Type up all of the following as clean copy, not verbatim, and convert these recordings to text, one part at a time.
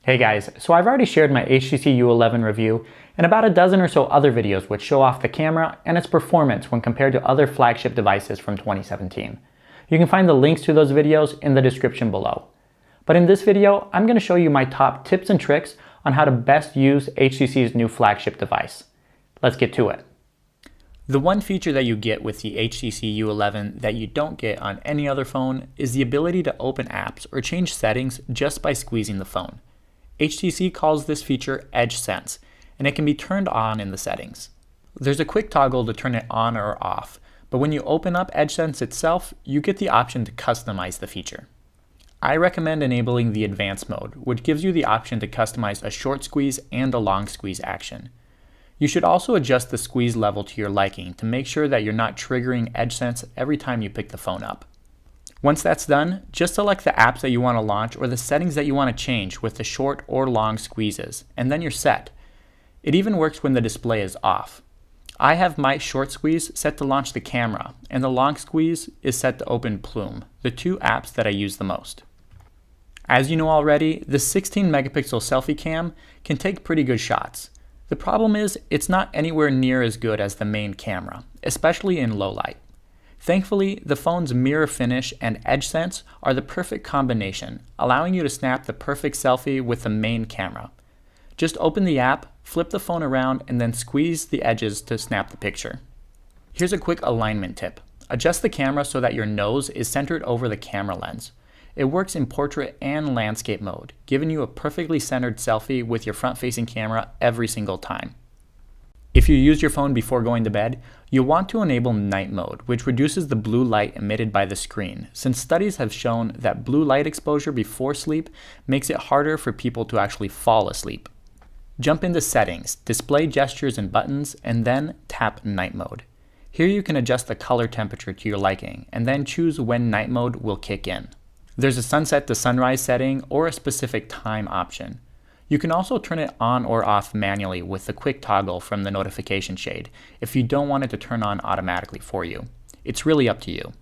Hey guys, so I've already shared my HTC U11 review and about a dozen or so other videos which show off the camera and its performance when compared to other flagship devices from 2017. You can find the links to those videos in the description below. But in this video, I'm going to show you my top tips and tricks on how to best use HTC's new flagship device. Let's get to it. The one feature that you get with the HTC U11 that you don't get on any other phone is the ability to open apps or change settings just by squeezing the phone. HTC calls this feature Edge Sense, and it can be turned on in the settings. There's a quick toggle to turn it on or off, but when you open up Edge Sense itself, you get the option to customize the feature. I recommend enabling the advanced mode, which gives you the option to customize a short squeeze and a long squeeze action. You should also adjust the squeeze level to your liking to make sure that you're not triggering Edge Sense every time you pick the phone up. Once that's done, just select the apps that you want to launch or the settings that you want to change with the short or long squeezes, and then you're set. It even works when the display is off. I have my short squeeze set to launch the camera, and the long squeeze is set to open Plume, the two apps that I use the most. As you know already, the 16 megapixel selfie cam can take pretty good shots. The problem is, it's not anywhere near as good as the main camera, especially in low light. Thankfully, the phone's mirror finish and Edge Sense are the perfect combination, allowing you to snap the perfect selfie with the main camera. Just open the app, flip the phone around, and then squeeze the edges to snap the picture. Here's a quick alignment tip. Adjust the camera so that your nose is centered over the camera lens. It works in portrait and landscape mode, giving you a perfectly centered selfie with your front-facing camera every single time. If you use your phone before going to bed, you'll want to enable night mode, which reduces the blue light emitted by the screen, since studies have shown that blue light exposure before sleep makes it harder for people to actually fall asleep. Jump into Settings, Display Gestures and Buttons, and then tap Night Mode. Here you can adjust the color temperature to your liking, and then choose when night mode will kick in. There's a sunset to sunrise setting or a specific time option. You can also turn it on or off manually with the quick toggle from the notification shade if you don't want it to turn on automatically for you. It's really up to you.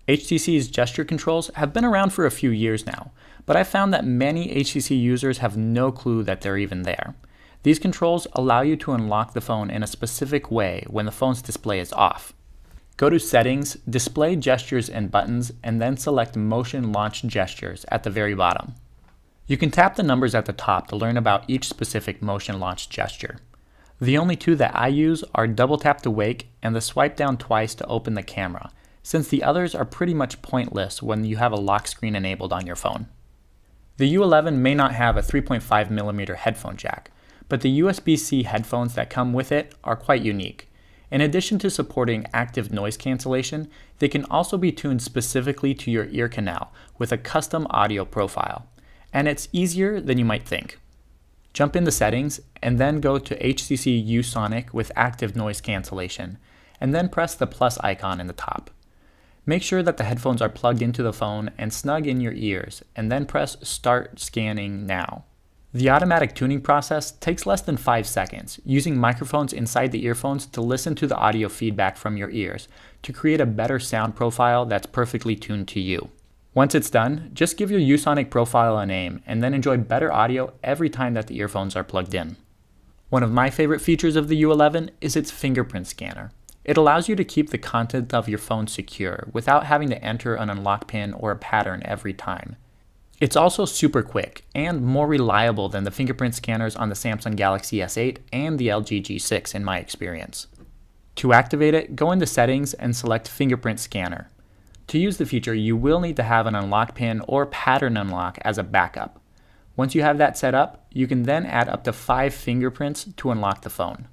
HTC's gesture controls have been around for a few years now, but I've found that many HTC users have no clue that they're even there. These controls allow you to unlock the phone in a specific way when the phone's display is off. Go to Settings, Display Gestures and Buttons, and then select Motion Launch Gestures at the very bottom. You can tap the numbers at the top to learn about each specific motion launch gesture. The only two that I use are double tap to wake and the swipe down twice to open the camera, since the others are pretty much pointless when you have a lock screen enabled on your phone. The U11 may not have a 3.5mm headphone jack, but the USB-C headphones that come with it are quite unique. In addition to supporting active noise cancellation, they can also be tuned specifically to your ear canal with a custom audio profile. And it's easier than you might think. Jump into Settings and then go to HTC U Sonic with active noise cancellation, and then press the plus icon in the top. Make sure that the headphones are plugged into the phone and snug in your ears, and then press Start Scanning Now. The automatic tuning process takes less than 5 seconds, using microphones inside the earphones to listen to the audio feedback from your ears to create a better sound profile that's perfectly tuned to you. Once it's done, just give your U-Sonic profile a name and then enjoy better audio every time that the earphones are plugged in. One of my favorite features of the U11 is its fingerprint scanner. It allows you to keep the content of your phone secure without having to enter an unlock pin or a pattern every time. It's also super quick and more reliable than the fingerprint scanners on the Samsung Galaxy S8 and the LG G6 in my experience. To activate it, go into Settings and select Fingerprint Scanner. To use the feature, you will need to have an unlock pin or pattern unlock as a backup. Once you have that set up, you can then add up to 5 fingerprints to unlock the phone.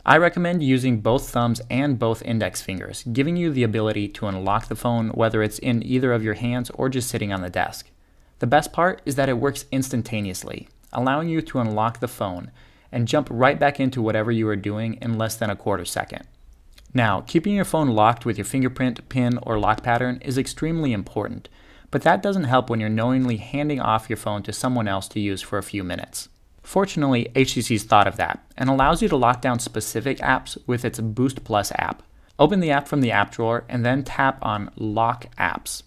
I recommend using both thumbs and both index fingers, giving you the ability to unlock the phone whether it's in either of your hands or just sitting on the desk. The best part is that it works instantaneously, allowing you to unlock the phone and jump right back into whatever you are doing in less than a quarter second. Now, keeping your phone locked with your fingerprint, pin, or lock pattern is extremely important, but that doesn't help when you're knowingly handing off your phone to someone else to use for a few minutes. Fortunately, HTC's thought of that and allows you to lock down specific apps with its Boost Plus app. Open the app from the app drawer and then tap on Lock Apps.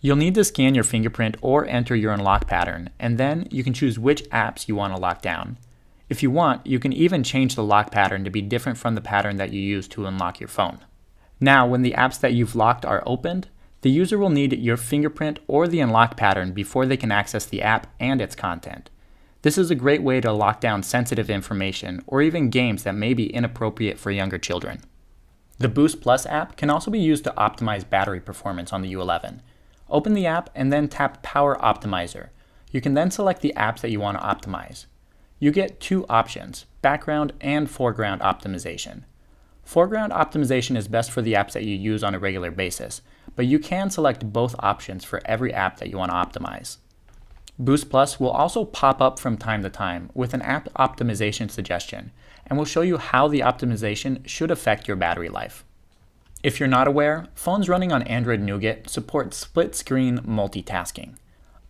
You'll need to scan your fingerprint or enter your unlock pattern, and then you can choose which apps you want to lock down. If you want, you can even change the lock pattern to be different from the pattern that you use to unlock your phone. Now, when the apps that you've locked are opened, the user will need your fingerprint or the unlock pattern before they can access the app and its content. This is a great way to lock down sensitive information or even games that may be inappropriate for younger children. The Boost Plus app can also be used to optimize battery performance on the U11. Open the app and then tap Power Optimizer. You can then select the apps that you want to optimize. You get two options, background and foreground optimization. Foreground optimization is best for the apps that you use on a regular basis, but you can select both options for every app that you want to optimize. Boost Plus will also pop up from time to time with an app optimization suggestion, and will show you how the optimization should affect your battery life. If you're not aware, phones running on Android Nougat support split-screen multitasking.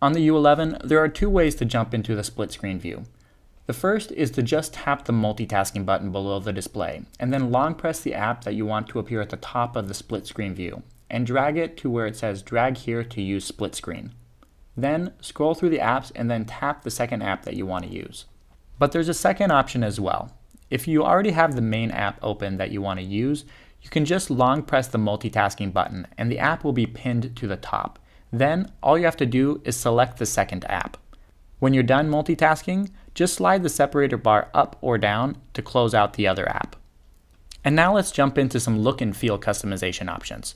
On the U11, there are two ways to jump into the split-screen view. The first is to just tap the multitasking button below the display, and then long press the app that you want to appear at the top of the split-screen view, and drag it to where it says drag here to use split screen. Then scroll through the apps and then tap the second app that you want to use. But there's a second option as well. If you already have the main app open that you want to use, you can just long press the multitasking button and the app will be pinned to the top. Then all you have to do is select the second app. When you're done multitasking, just slide the separator bar up or down to close out the other app. And now let's jump into some look and feel customization options.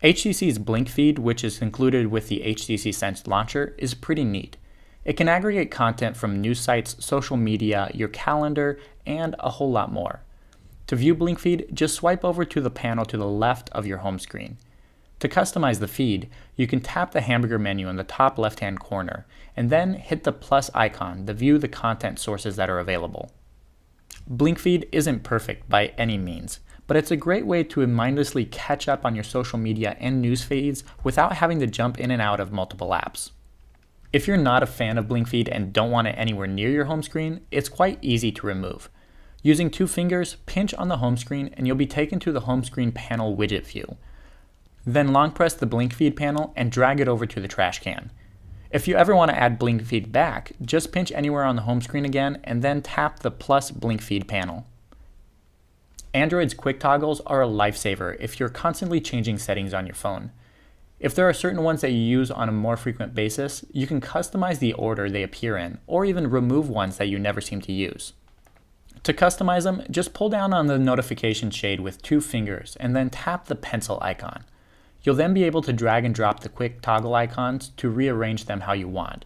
HTC's Blink feed, which is included with the HTC Sense launcher, is pretty neat. It can aggregate content from news sites, social media, your calendar, and a whole lot more. To view Blink feed, just swipe over to the panel to the left of your home screen. To customize the feed, you can tap the hamburger menu in the top left-hand corner, and then hit the plus icon to view the content sources that are available. Blink feed isn't perfect by any means, but it's a great way to mindlessly catch up on your social media and news feeds without having to jump in and out of multiple apps. If you're not a fan of Blink feed and don't want it anywhere near your home screen, it's quite easy to remove. Using two fingers, pinch on the home screen and you'll be taken to the home screen panel widget view. Then long press the Blink feed panel and drag it over to the trash can. If you ever want to add Blink feed back, just pinch anywhere on the home screen again and then tap the plus Blink feed panel. Android's quick toggles are a lifesaver if you're constantly changing settings on your phone. If there are certain ones that you use on a more frequent basis, you can customize the order they appear in, or even remove ones that you never seem to use. To customize them, just pull down on the notification shade with two fingers and then tap the pencil icon. You'll then be able to drag and drop the quick toggle icons to rearrange them how you want.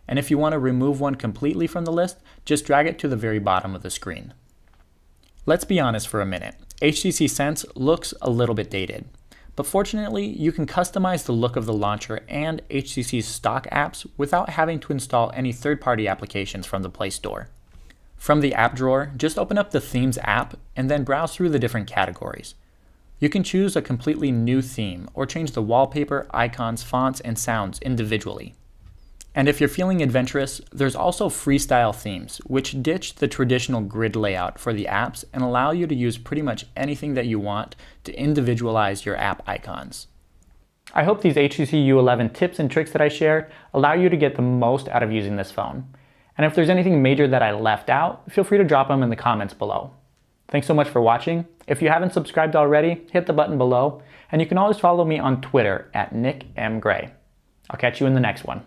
And if you want to remove one completely from the list, just drag it to the very bottom of the screen. Let's be honest for a minute. HTC Sense looks a little bit dated. But fortunately, you can customize the look of the launcher and HTC's stock apps without having to install any third-party applications from the Play Store. From the app drawer, just open up the Themes app and then browse through the different categories. You can choose a completely new theme or change the wallpaper, icons, fonts, and sounds individually. And if you're feeling adventurous, there's also freestyle themes, which ditch the traditional grid layout for the apps and allow you to use pretty much anything that you want to individualize your app icons. I hope these HTC U11 tips and tricks that I shared allow you to get the most out of using this phone. And if there's anything major that I left out, feel free to drop them in the comments below. Thanks so much for watching. If you haven't subscribed already, hit the button below, and you can always follow me on Twitter at NickMGray. I'll catch you in the next one.